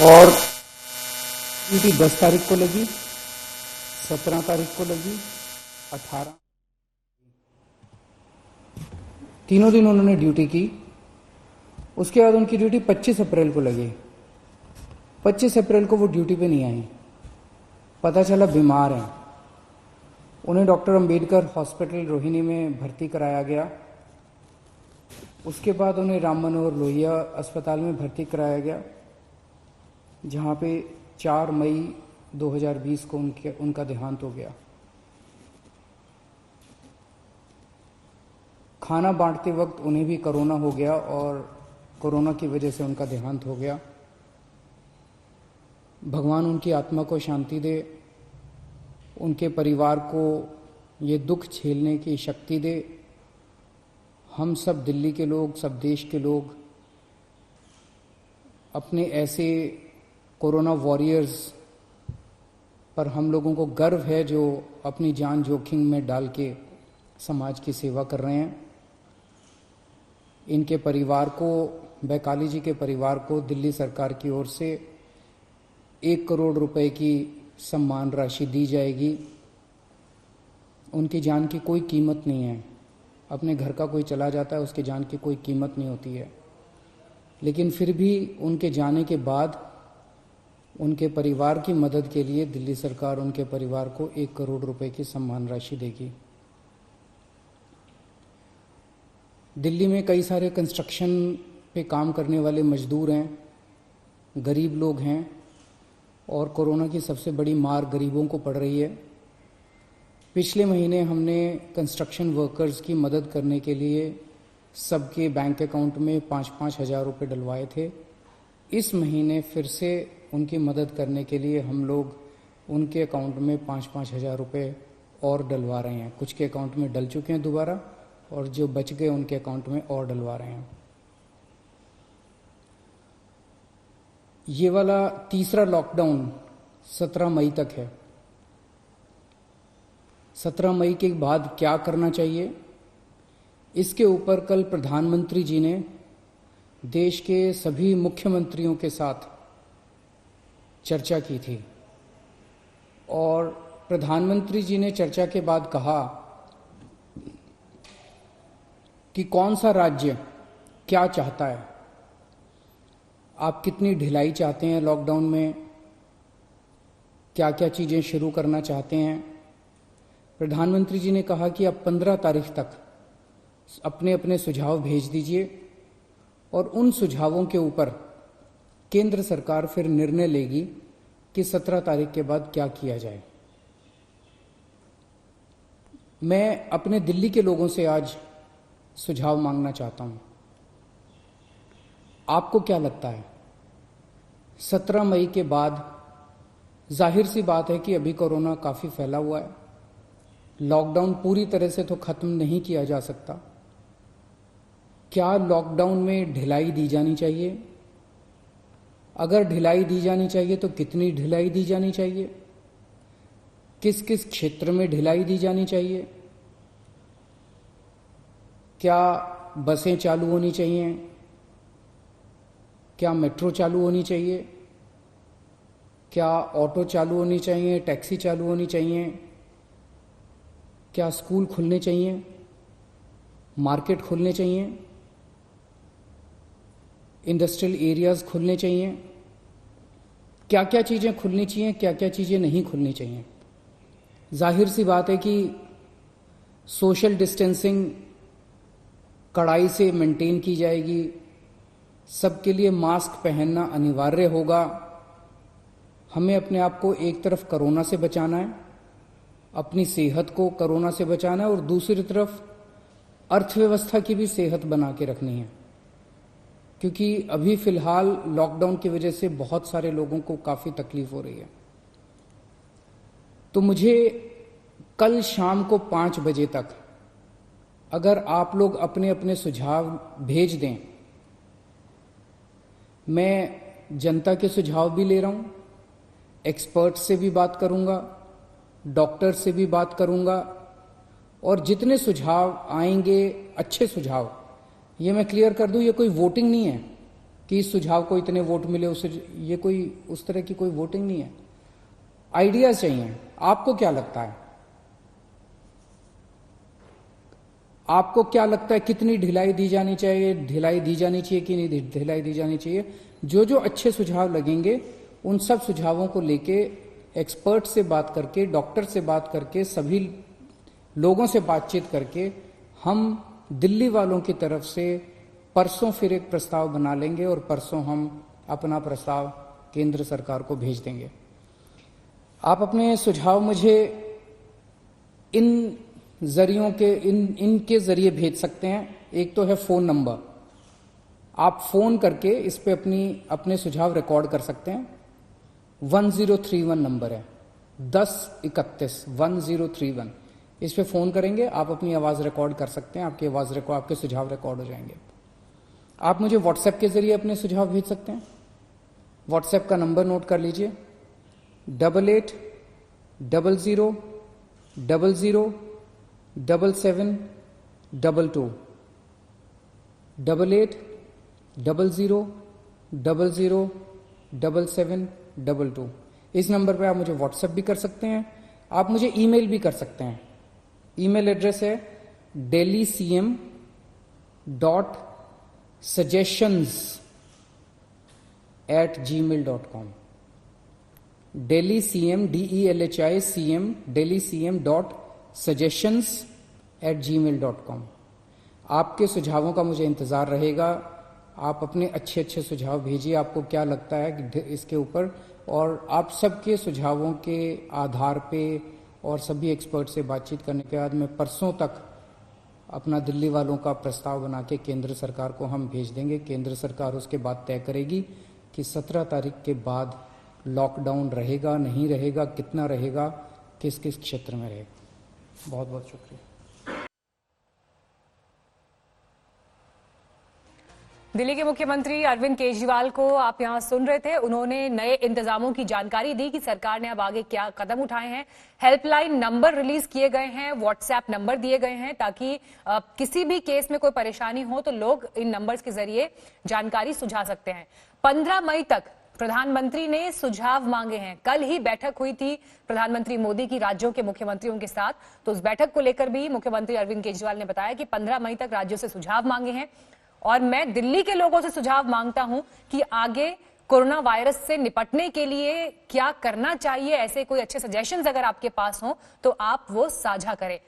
और ड्यूटी 10 तारीख को लगी, 17 तारीख को लगी, 18, तीनों दिन उन्होंने ड्यूटी की। उसके बाद उनकी ड्यूटी 25 अप्रैल को लगी। 25 अप्रैल को वो ड्यूटी पे नहीं आई, पता चला बीमार हैं। उन्हें डॉक्टर अंबेडकर हॉस्पिटल रोहिणी में भर्ती कराया गया। उसके बाद उन्हें राम मनोहर लोहिया अस्पताल में भर्ती कराया गया, जहाँ पे 4 मई 2020 को उनका देहांत हो गया। खाना बांटते वक्त उन्हें भी कोरोना हो गया और कोरोना की वजह से उनका देहांत हो गया। भगवान उनकी आत्मा को शांति दे, उनके परिवार को ये दुख झेलने की शक्ति दे। हम सब दिल्ली के लोग, सब देश के लोग अपने ऐसे कोरोना वॉरियर्स पर हम लोगों को गर्व है जो अपनी जान जोखिम में डाल के समाज की सेवा कर रहे हैं। इनके परिवार को, बैकाली जी के परिवार को दिल्ली सरकार की ओर से 1 करोड़ रुपए की सम्मान राशि दी जाएगी। उनकी जान की कोई कीमत नहीं है। अपने घर का कोई चला जाता है, उसकी जान की कोई कीमत नहीं होती है, लेकिन फिर भी उनके जाने के बाद उनके परिवार की मदद के लिए दिल्ली सरकार उनके परिवार को 1 करोड़ रुपए की सम्मान राशि देगी। दिल्ली में कई सारे कंस्ट्रक्शन पे काम करने वाले मजदूर हैं, गरीब लोग हैं, और कोरोना की सबसे बड़ी मार गरीबों को पड़ रही है। पिछले महीने हमने कंस्ट्रक्शन वर्कर्स की मदद करने के लिए सबके बैंक अकाउंट में 5-5 हज़ार रुपये डलवाए थे। इस महीने फिर से उनकी मदद करने के लिए हम लोग उनके अकाउंट में 5-5 हज़ार रुपये और डलवा रहे हैं। कुछ के अकाउंट में डल चुके हैं दोबारा, और जो बच गए उनके अकाउंट में और डलवा रहे हैं। ये वाला तीसरा लॉकडाउन 17 मई तक है। 17 मई के बाद क्या करना चाहिए, इसके ऊपर कल प्रधानमंत्री जी ने देश के सभी मुख्यमंत्रियों के साथ चर्चा की थी, और प्रधानमंत्री जी ने चर्चा के बाद कहा कि कौन सा राज्य क्या चाहता है, आप कितनी ढिलाई चाहते हैं लॉकडाउन में, क्या क्या चीज़ें शुरू करना चाहते हैं। प्रधानमंत्री जी ने कहा कि आप 15 तारीख तक अपने अपने सुझाव भेज दीजिए, और उन सुझावों के ऊपर केंद्र सरकार फिर निर्णय लेगी कि 17 तारीख के बाद क्या किया जाए। मैं अपने दिल्ली के लोगों से आज सुझाव मांगना चाहता हूं। आपको क्या लगता है, 17 मई के बाद जाहिर सी बात है कि अभी कोरोना काफ़ी फैला हुआ है, लॉकडाउन पूरी तरह से तो ख़त्म नहीं किया जा सकता। क्या लॉकडाउन में ढिलाई दी जानी चाहिए? अगर ढिलाई दी जानी चाहिए तो कितनी ढिलाई दी जानी चाहिए? किस किस क्षेत्र में ढिलाई दी जानी चाहिए? क्या बसें चालू होनी चाहिए? क्या मेट्रो चालू होनी चाहिए? क्या ऑटो चालू होनी चाहिए? टैक्सी चालू होनी चाहिए? क्या स्कूल खुलने चाहिए? मार्केट खुलने चाहिए? इंडस्ट्रियल एरियाज खुलने चाहिए? क्या क्या चीज़ें खुलनी चाहिए, क्या क्या चीज़ें नहीं खुलनी चाहिए? जाहिर सी बात है कि सोशल डिस्टेंसिंग कड़ाई से मेंटेन की जाएगी, सबके लिए मास्क पहनना अनिवार्य होगा। हमें अपने आप को एक तरफ कोरोना से बचाना है, अपनी सेहत को कोरोना से बचाना है, और दूसरी तरफ अर्थव्यवस्था की भी सेहत बना के रखनी है, क्योंकि अभी फ़िलहाल लॉकडाउन की वजह से बहुत सारे लोगों को काफ़ी तकलीफ हो रही है। तो मुझे कल शाम को 5 बजे तक अगर आप लोग अपने अपने सुझाव भेज दें, मैं जनता के सुझाव भी ले रहा हूँ, एक्सपर्ट से भी बात करूँगा, डॉक्टर से भी बात करूँगा, और जितने सुझाव आएंगे अच्छे सुझाव, ये मैं क्लियर कर दूं, ये कोई वोटिंग नहीं है, कि इस सुझाव को इतने वोट मिले, ये कोई उस तरह की कोई वोटिंग नहीं है। आइडियाज चाहिए। आपको क्या लगता है? आपको क्या लगता है कितनी ढिलाई दी जानी चाहिए, ढिलाई दी जानी चाहिए कि नहीं ढिलाई दी जानी चाहिए? जो जो अच्छे सुझाव लगेंगे उन सब सुझावों को लेके एक्सपर्ट से बात करके, डॉक्टर से बात करके, सभी लोगों से बातचीत करके हम दिल्ली वालों की तरफ से परसों फिर एक प्रस्ताव बना लेंगे और परसों हम अपना प्रस्ताव केंद्र सरकार को भेज देंगे। आप अपने सुझाव मुझे इन जरियों के इनके जरिए भेज सकते हैं। एक तो है फोन नंबर, आप फोन करके इस पे अपने सुझाव रिकॉर्ड कर सकते हैं। 1031 नंबर है, 1031 1031। इस पे फोन करेंगे, आप अपनी आवाज रिकॉर्ड कर सकते हैं, आपकी आवाज रिकॉर्ड, आपके सुझाव रिकॉर्ड हो जाएंगे। आप मुझे व्हाट्सएप के जरिए अपने सुझाव भेज सकते हैं। व्हाट्सएप का नंबर नोट कर लीजिए, 880000 7722 880000 7722। इस नंबर पे आप मुझे व्हाट्सएप भी कर सकते हैं। आप मुझे ईमेल भी कर सकते हैं। ईमेल एड्रेस है delhi.cm.suggestions@gmail.com delhi.cm.suggestions@gmail.com। आपके सुझावों का मुझे इंतजार रहेगा। आप अपने अच्छे अच्छे सुझाव भेजिए, आपको क्या लगता है इसके ऊपर, और आप सबके सुझावों के आधार पे और सभी एक्सपर्ट से बातचीत करने के बाद मैं परसों तक अपना दिल्ली वालों का प्रस्ताव बना के केंद्र सरकार को हम भेज देंगे। केंद्र सरकार उसके बाद तय करेगी कि 17 तारीख के बाद लॉकडाउन रहेगा, नहीं रहेगा, कितना रहेगा, किस किस क्षेत्र में रहेगा। बहुत बहुत शुक्रिया। दिल्ली के मुख्यमंत्री अरविंद केजरीवाल को आप यहां सुन रहे थे। उन्होंने नए इंतजामों की जानकारी दी कि सरकार ने अब आगे क्या कदम उठाए हैं। हेल्पलाइन नंबर रिलीज किए गए हैं, व्हाट्सएप नंबर दिए गए हैं, ताकि किसी भी केस में कोई परेशानी हो तो लोग इन नंबर्स के जरिए जानकारी सुझा सकते हैं। 15 मई तक प्रधानमंत्री ने सुझाव मांगे हैं। कल ही बैठक हुई थी प्रधानमंत्री मोदी की राज्यों के मुख्यमंत्रियों के साथ, तो उस बैठक को लेकर भी मुख्यमंत्री अरविंद केजरीवाल ने बताया कि 15 मई तक राज्यों से सुझाव मांगे हैं। और मैं दिल्ली के लोगों से सुझाव मांगता हूं कि आगे कोरोना वायरस से निपटने के लिए क्या करना चाहिए, ऐसे कोई अच्छे सजेशंस अगर आपके पास हो तो आप वो साझा करें।